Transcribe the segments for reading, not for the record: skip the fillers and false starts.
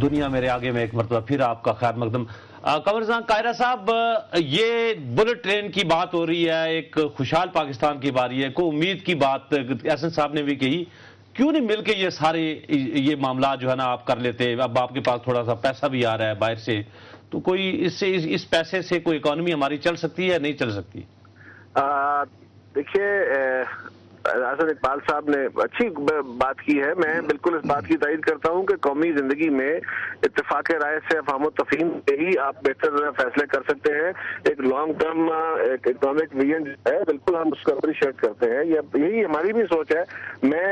دنیا میرے آگے میں ایک مرتبہ پھر آپ کا خیر مقدم. قمر رضا قاہرہ صاحب، یہ بلٹ ٹرین کی بات ہو رہی ہے، ایک خوشحال پاکستان کی باری ہے، کوئی امید کی بات احسن صاحب نے بھی کہی. کیوں نہیں مل کے یہ سارے یہ معاملات جو ہے نا آپ کر لیتے؟ اب آپ کے پاس تھوڑا سا پیسہ بھی آ رہا ہے باہر سے، تو کوئی اس پیسے سے کوئی اکانومی ہماری چل سکتی ہے نہیں چل سکتی؟ دیکھیے حسن اقبال صاحب نے اچھی بات کی ہے. میں بالکل اس بات کی تائید کرتا ہوں کہ قومی زندگی میں اتفاق رائے سے افہام و تفہیم سے ہی آپ بہتر فیصلے کر سکتے ہیں. ایک لانگ ٹرم اکنامک ویژن جو ہے بالکل ہم اس کو اپریشیٹ کرتے ہیں، یہی ہماری بھی سوچ ہے. میں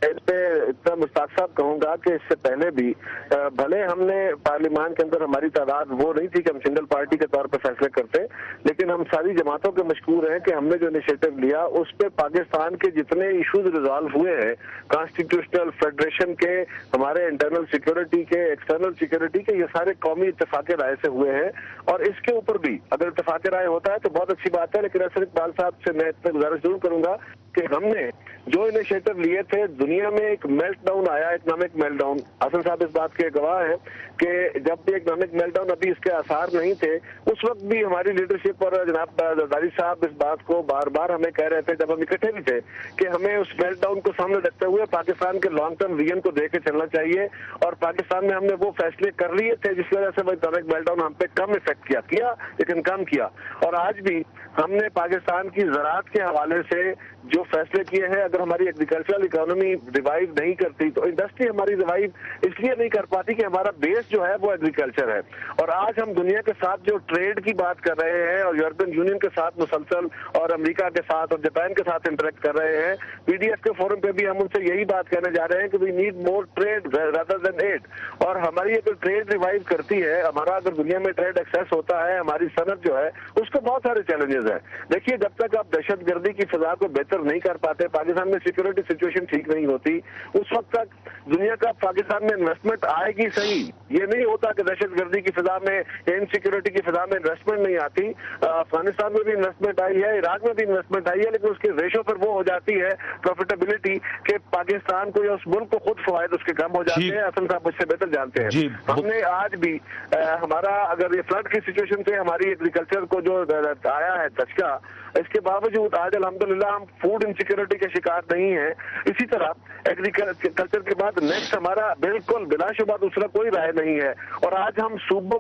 اس پہ اتنا مشتاق صاحب کہوں گا کہ اس سے پہلے بھی بھلے ہم نے پارلیمان کے اندر ہماری تعداد وہ نہیں تھی کہ ہم سنگل پارٹی کے طور پہ فیصلے کرتے، لیکن ہم ساری جماعتوں کے مشکور ہیں کہ ہم نے جو انیشیٹو لیا اس پہ پاکستان کے جتنے ایشوز ریزالو ہوئے ہیں، کانسٹیٹیوشنل، فیڈریشن کے، ہمارے انٹرنل سیکیورٹی کے، ایکسٹرنل سیکیورٹی کے، یہ سارے قومی اتفاق رائے سے ہوئے ہیں. اور اس کے اوپر بھی اگر اتفاق رائے ہوتا ہے تو بہت اچھی بات ہے. لیکن حسن اقبال صاحب سے میں اتنا گزارش ضرور کروں گا کہ ہم نے جو انیشیٹو لیے تھے، دنیا میں ایک میلٹ ڈاؤن آیا، اکنامک میلٹ ڈاؤن. حسن صاحب اس بات کے گواہ ہیں کہ جب بھی اکنامک میلٹ ڈاؤن ابھی اس کے آثار نہیں تھے، اس وقت بھی ہماری لیڈرشپ اور جناب زرداری صاحب اس بات کو بار بار ہمیں کہہ رہے تھے جب ہم اکٹھے بھی تھے کہ ہمیں اس میلٹ ڈاؤن کو سامنے رکھتے ہوئے پاکستان کے لانگ ٹرم ویژن کو دیکھ کے چلنا چاہیے. اور پاکستان میں ہم نے وہ فیصلے کر لیے تھے جس وجہ سے وہ اکنامک میلٹ ڈاؤن ہم پہ کم افیکٹ کیا لیکن کم کیا. اور آج بھی ہم نے پاکستان کی زراعت کے حوالے سے جو فیصلے کیے ہیں، اگر ہماری ایگریکلچرل اکانومی ریوائیو نہیں کرتی تو انڈسٹری ہماری ریوائیو اس لیے نہیں کر پاتی کہ ہمارا بیس جو ہے وہ ایگریکلچر ہے. اور آج ہم دنیا کے ساتھ جو ٹریڈ کی بات کر رہے ہیں اور یورپین یونین کے ساتھ مسلسل اور امریکہ کے ساتھ اور جاپان کے ساتھ انٹریکٹ کر رہے ہیں، پی ڈی ایف کے فورم پہ بھی ہم ان سے یہی بات کہنے جا رہے ہیں کہ we need more trade rather than aid. اور ہماری اگر ٹریڈ ریوائیو کرتی ہے، ہمارا اگر دنیا میں ٹریڈ ایکسیس ہوتا ہے، ہماری صنعت جو ہے اس کو بہت سارے چیلنجز ہیں. دیکھیے جب تک آپ دہشت گردی کی فضا کو بہتر نہیں کر پاتے، پاکستان میں سیکورٹی سچویشن ٹھیک نہیں ہوتی، اس وقت تک دنیا کا پاکستان میں انویسٹمنٹ آئے گی صحیح. یہ نہیں ہوتا کہ دہشت گردی کی فضا میں، انسیکورٹی کی فضا میں انویسٹمنٹ نہیں آتی. افغانستان میں بھی انویسٹمنٹ آئی ہے، عراق میں بھی انویسٹمنٹ آئی ہے، لیکن اس کی ریشو پر وہ ہو جاتی ہے پروفیٹیبلٹی کہ پاکستان کو یا اس ملک کو خود فوائد اس کے کم ہو جاتے ہیں. حسن صاحب مجھ سے بہتر جانتے ہیں. ہم نے آج بھی ہمارا اگر یہ فلڈ کی سچویشن سے ہماری ایگریکلچر کو جو آیا ہے دھچکا، اس کے باوجود آج الحمدللہ ہم فوڈ انسیکیورٹی کے شکار نہیں ہیں. اسی طرح ایگریکلچر کے بعد نیکسٹ ہمارا بالکل بلا شبہ دوسرا کوئی رائے نہیں ہے. اور آج ہم صوبوں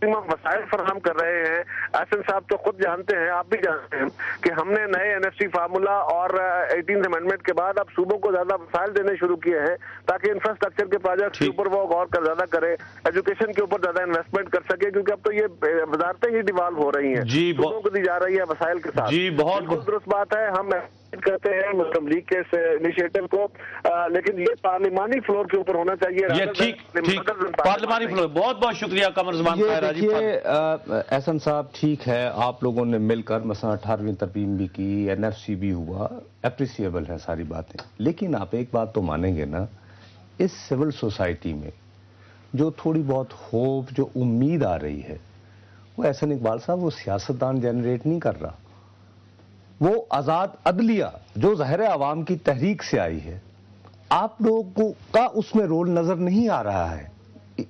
وسائل فراہم کر رہے ہیں. احسن صاحب تو خود جانتے ہیں، آپ بھی جانتے ہیں کہ ہم نے نئے این ایف سی فارمولا اور 18 امینڈمنٹ کے بعد اب صوبوں کو زیادہ وسائل دینے شروع کیے ہیں تاکہ انفراسٹرکچر کے پروجیکٹ کے اوپر وہ غور کر زیادہ کرے، ایجوکیشن کے اوپر زیادہ انویسٹمنٹ کر سکے، کیونکہ اب تو یہ وزارتیں ہی ڈیوالو ہو رہی ہیں، صوبوں کو دی جا رہی ہے وسائل کے ساتھ. بہت درست بات ہے. ہم کرتے ہیں مسلم لیگ کے انیشیٹو کو، لیکن یہ پارلیمانی فلور کے اوپر ہونا چاہیے. پارلیمانی فلور. بہت بہت شکریہ قمر زمان قاہرہ جی. احسن صاحب ٹھیک ہے، آپ لوگوں نے مل کر مثلا 18ویں ترمیم بھی کی، این ایف سی بھی ہوا، اپریسیبل ہے ساری باتیں. لیکن آپ ایک بات تو مانیں گے نا، اس سول سوسائٹی میں جو تھوڑی بہت ہوپ، جو امید آ رہی ہے، وہ احسن اقبال صاحب وہ سیاستدان جنریٹ نہیں کر رہا، وہ آزاد عدلیہ جو ظاہر عوام کی تحریک سے آئی ہے. آپ لوگوں کا اس میں رول نظر نہیں آ رہا ہے.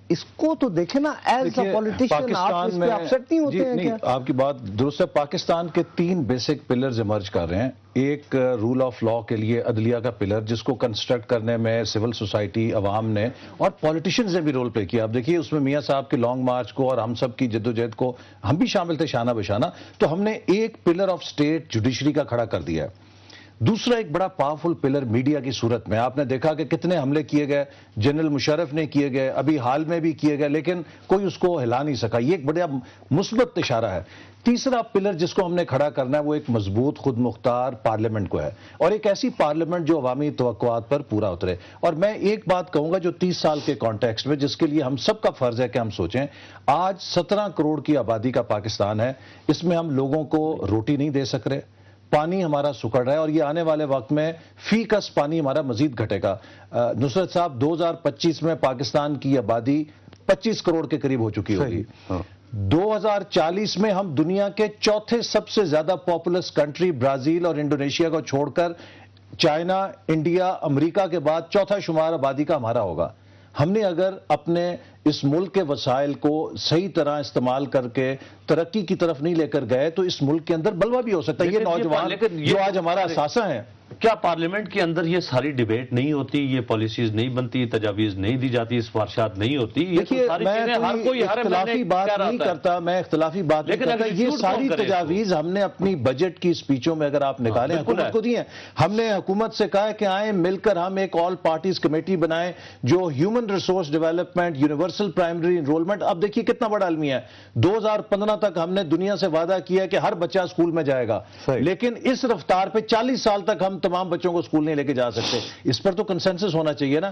اس کو تو دیکھیں نا، ایز اے پولیٹیشین آپ اس پہ اپسیٹ نہیں ہوتے ہیں کیا؟ آپ کی بات درست ہے. پاکستان کے 3 بیسک پلرز ایمرج کر رہے ہیں. ایک رول آف لا کے لیے عدلیہ کا پلر، جس کو کنسٹرکٹ کرنے میں سول سوسائٹی، عوام نے اور پولیٹیشنز نے بھی رول پلے کیا. اب دیکھیے اس میں میاں صاحب کے لانگ مارچ کو اور ہم سب کی جدوجہد کو ہم بھی شامل تھے شانہ بشانہ. تو ہم نے ایک پلر آف سٹیٹ جوڈیشری کا کھڑا کر دیا ہے. دوسرا ایک بڑا پاورفل پلر میڈیا کی صورت میں. آپ نے دیکھا کہ کتنے حملے کیے گئے، جنرل مشرف نے کیے گئے، ابھی حال میں بھی کیے گئے، لیکن کوئی اس کو ہلا نہیں سکا. یہ ایک بڑا مثبت اشارہ ہے. تیسرا پلر جس کو ہم نے کھڑا کرنا ہے وہ ایک مضبوط خود مختار پارلیمنٹ کو ہے، اور ایک ایسی پارلیمنٹ جو عوامی توقعات پر پورا اترے. اور میں ایک بات کہوں گا جو 30 سال کے کانٹیکسٹ میں، جس کے لیے ہم سب کا فرض ہے کہ ہم سوچیں. آج 17 کروڑ کی آبادی کا پاکستان ہے. اس میں ہم لوگوں کو روٹی نہیں دے سک رہے، پانی ہمارا سکڑ رہا ہے، اور یہ آنے والے وقت میں فی کس پانی ہمارا مزید گھٹے گا. نصرت صاحب 2025 میں پاکستان کی آبادی 25 کروڑ کے قریب ہو چکی ہوگی. 2040 میں ہم دنیا کے چوتھے سب سے زیادہ پاپولس کنٹری برازیل اور انڈونیشیا کو چھوڑ کر چائنا، انڈیا، امریکہ کے بعد چوتھا شمار آبادی کا ہمارا ہوگا. ہم نے اگر اپنے اس ملک کے وسائل کو صحیح طرح استعمال کر کے ترقی کی طرف نہیں لے کر گئے تو اس ملک کے اندر بلوا بھی ہو سکتا ہے. یہ نوجوان جو آج ہمارا اثاثہ ہیں، کیا پارلیمنٹ کے اندر یہ ساری ڈیبیٹ نہیں ہوتی، یہ پالیسیز نہیں بنتی، تجاویز نہیں دی جاتی، سفارشات نہیں ہوتی؟ دیکھیے میں اختلافی بات نہیں کرتا، میں اختلافی بات نہیں کرتا. یہ ساری تجاویز ہم نے اپنی بجٹ کی سپیچوں میں اگر آپ نکالیں حکومت کو دی ہیں. ہم نے حکومت سے کہا ہے کہ آئیں مل کر ہم ایک آل پارٹیز کمیٹی بنائیں جو human resource development, universal primary enrolment. اب دیکھیے کتنا بڑا المیہ ہے. 2015 تک ہم نے دنیا سے وعدہ کیا کہ ہر بچہ اسکول میں جائے گا، لیکن اس رفتار پہ 40 سال تک ہم تمام بچوں کو اسکول نہیں لے کے جا سکتے. اس پر تو کنسنسس ہونا چاہیے نا.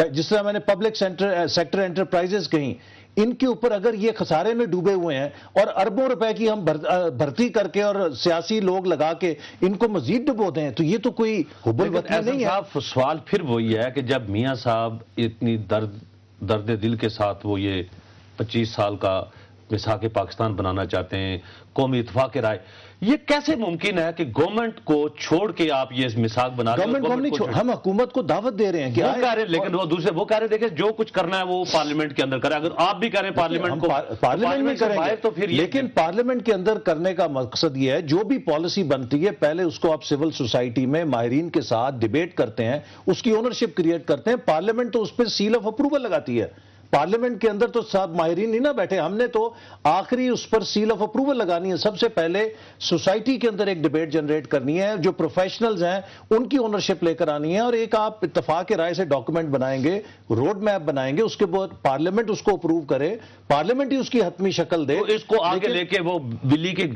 جس طرح میں نے پبلک سیکٹر انٹرپرائزز کہیں، ان کے اوپر اگر یہ خسارے میں ڈوبے ہوئے ہیں اور اربوں روپے کی ہم بھرتی کر کے اور سیاسی لوگ لگا کے ان کو مزید ڈبو دیں تو یہ تو کوئی حب الوطنی نہیں ہے. سوال پھر وہی ہے کہ جب میاں صاحب اتنی درد دل کے ساتھ وہ یہ 25 سال کا میثاق پاکستان بنانا چاہتے ہیں، قومی اتفاق رائے، یہ کیسے ممکن ہے کہ گورنمنٹ کو چھوڑ کے آپ یہ میثاق بنا رہے ہیں؟ ہم حکومت کو دعوت دے رہے ہیں کہ لیکن وہ دوسرے وہ کہہ رہے دیکھیں جو کچھ کرنا ہے وہ پارلیمنٹ کے اندر کریں. اگر آپ بھی کہہ رہے ہیں پارلیمنٹ کو، پارلیمنٹ میں کریں گے تو پھر لیکن پارلیمنٹ کے اندر کرنے کا مقصد یہ ہے جو بھی پالیسی بنتی ہے پہلے اس کو آپ سول سوسائٹی میں ماہرین کے ساتھ ڈیبیٹ کرتے ہیں، اس کی اونرشپ کریٹ کرتے ہیں. پارلیمنٹ تو اس پہ سیل آف اپروول لگاتی ہے. پارلیمنٹ کے اندر تو سب ماہرین نہیں نہ بیٹھے، ہم نے تو آخری اس پر سیل آف اپروول لگانی ہے. سب سے پہلے سوسائٹی کے اندر ایک ڈیبیٹ جنریٹ کرنی ہے، جو پروفیشنلز ہیں ان کی اونرشپ لے کر آنی ہے، اور ایک آپ اتفاق رائے سے ڈاکومنٹ بنائیں گے، روڈ میپ بنائیں گے، اس کے بعد پارلیمنٹ اس کو اپروو کرے، پارلیمنٹ ہی اس کی حتمی شکل دے. اس کو آگے لے کے وہ بلی کے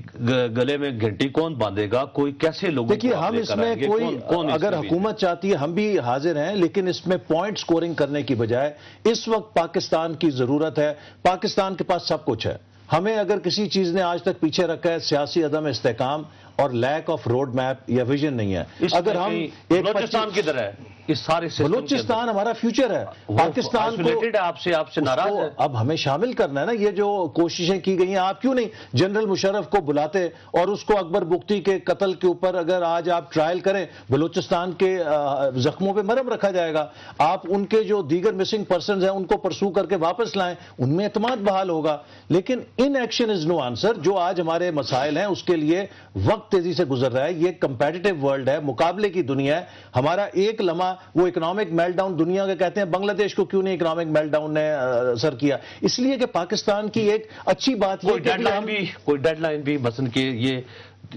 گلے میں گھنٹی کون باندھے گا؟ کوئی کیسے لوگ؟ دیکھیے ہم اس میں کوئی اگر حکومت چاہتی ہے ہم بھی حاضر ہیں، لیکن اس میں پوائنٹ سکورنگ کرنے کی بجائے اس وقت پاکستان کی ضرورت ہے. پاکستان کے پاس سب کچھ ہے. ہمیں اگر کسی چیز نے آج تک پیچھے رکھا ہے عدم عدم استحکام اور لیک آف روڈ میپ یا ویژن نہیں ہے. اگر ہم بلوچستان کی طرح ہے، اس سارے بلوچستان ہمارا فیوچر ہے، پاکستان کو آپ سے ناراض ہے. اب ہمیں شامل کرنا ہے نا. یہ جو کوششیں کی گئی ہیں، آپ کیوں نہیں جنرل مشرف کو بلاتے اور اس کو اکبر بگٹی کے قتل کے اوپر اگر آج آپ ٹرائل کریں، بلوچستان کے زخموں پہ مرہم رکھا جائے گا. آپ ان کے جو دیگر مسنگ پرسنز ہیں ان کو پرسو کر کے واپس لائیں، ان میں اعتماد بحال ہوگا. لیکن in action is know answer. جو آج ہمارے مسائل ہیں اس کے لیے وقت تیزی سے گزر رہا ہے. یہ کمپیٹیٹو ورلڈ ہے، مقابلے کی دنیا ہے. ہمارا ایک لمحہ وہ اکنامک میلٹ ڈاؤن دنیا کے کہتے ہیں، بنگلہ دیش کو کیوں نہیں اکنامک میلٹ ڈاؤن نے اثر کیا؟ اس لیے کہ پاکستان کی ایک اچھی بات یہ کوئی ڈیڈ لائن بھی مثلا کہ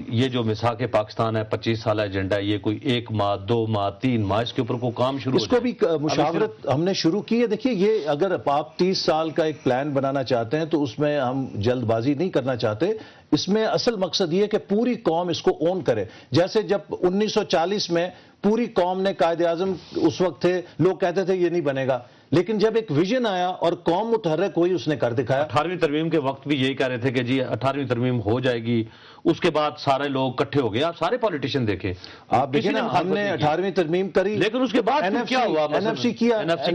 یہ جو میثاق پاکستان ہے 25 سالہ ایجنڈا ہے، یہ کوئی 1 ماہ 2 ماہ 3 ماہ اس کے اوپر کوئی کام شروع، اس کو بھی مشاورت ہم نے شروع کی ہے. دیکھیے یہ اگر آپ 30 سال کا ایک پلان بنانا چاہتے ہیں تو اس میں ہم جلد بازی نہیں کرنا چاہتے. اس میں اصل مقصد یہ کہ پوری قوم اس کو اون کرے. جیسے جب 1940 میں پوری قوم نے قائد اعظم اس وقت تھے، لوگ کہتے تھے یہ نہیں بنے گا، لیکن جب ایک ویژن آیا اور قوم متحرک ہوئی اس نے کر دکھایا. 18ویں ترمیم کے وقت بھی یہی کہہ رہے تھے کہ جی 18ویں ترمیم ہو جائے گی. اس کے بعد سارے لوگ اکٹھے ہو گئے. آپ سارے پولیٹیشین دیکھیں، آپ دیکھیں نا ہم نے 18ویں ترمیم کری، لیکن اس کے بعد کیا ہوا؟ این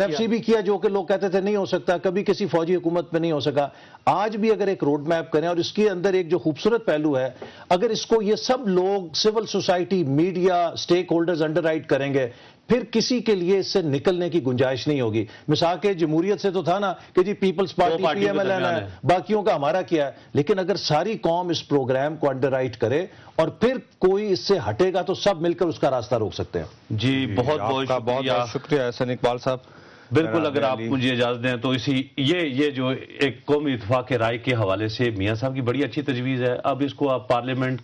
ایف سی بھی کیا جو کہ لوگ کہتے تھے نہیں ہو سکتا، کبھی کسی فوجی حکومت میں نہیں ہو سکا. آج بھی اگر ایک روڈ میپ کریں اور اس کے اندر ایک جو خوبصورت پہلو ہے، اگر اس کو یہ سب لوگ civil society, media, stake holders under right کریں گے، پھر کسی کے لیے اس سے نکلنے کی گنجائش نہیں ہوگی. میثاق جمہوریت سے تو تھا نا کہ جی Peoples Party P M L N ہے، باقیوں کا ہمارا کیا ہے. لیکن اگر ساری قوم اس پروگرام کو انڈر رائٹ کرے اور پھر کوئی اس سے ہٹے گا تو سب مل کر اس کا راستہ روک سکتے ہیں. جی بہت بہت شکریہ احسن اقبال صاحب. بالکل، اگر آپ مجھے اجازت دیں تو یہ جو ایک قومی اتفاق رائے کے حوالے سے میاں صاحب کی بڑی اچھی تجویز ہے. اب اس کو آپ پارلیمنٹ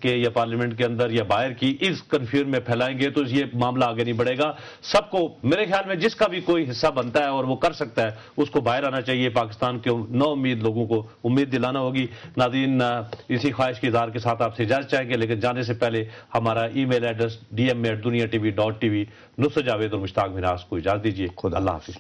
کے اندر یا باہر کی اس کنفیوژن میں پھیلائیں گے تو یہ معاملہ آگے نہیں بڑھے گا. سب کو میرے خیال میں جس کا بھی کوئی حصہ بنتا ہے اور وہ کر سکتا ہے اس کو باہر آنا چاہیے. پاکستان کے نو امید لوگوں کو امید دلانا ہوگی. ناظرین، اسی خواہش کے اظہار کے ساتھ آپ سے اجازت چاہیں گے، لیکن جانے سے پہلے ہمارا ای میل ایڈریس dm@duniatv.tv. نصرت جاوید اور مشتاق مناز کو اجازت دیجیے. خدا اللہ حافظ.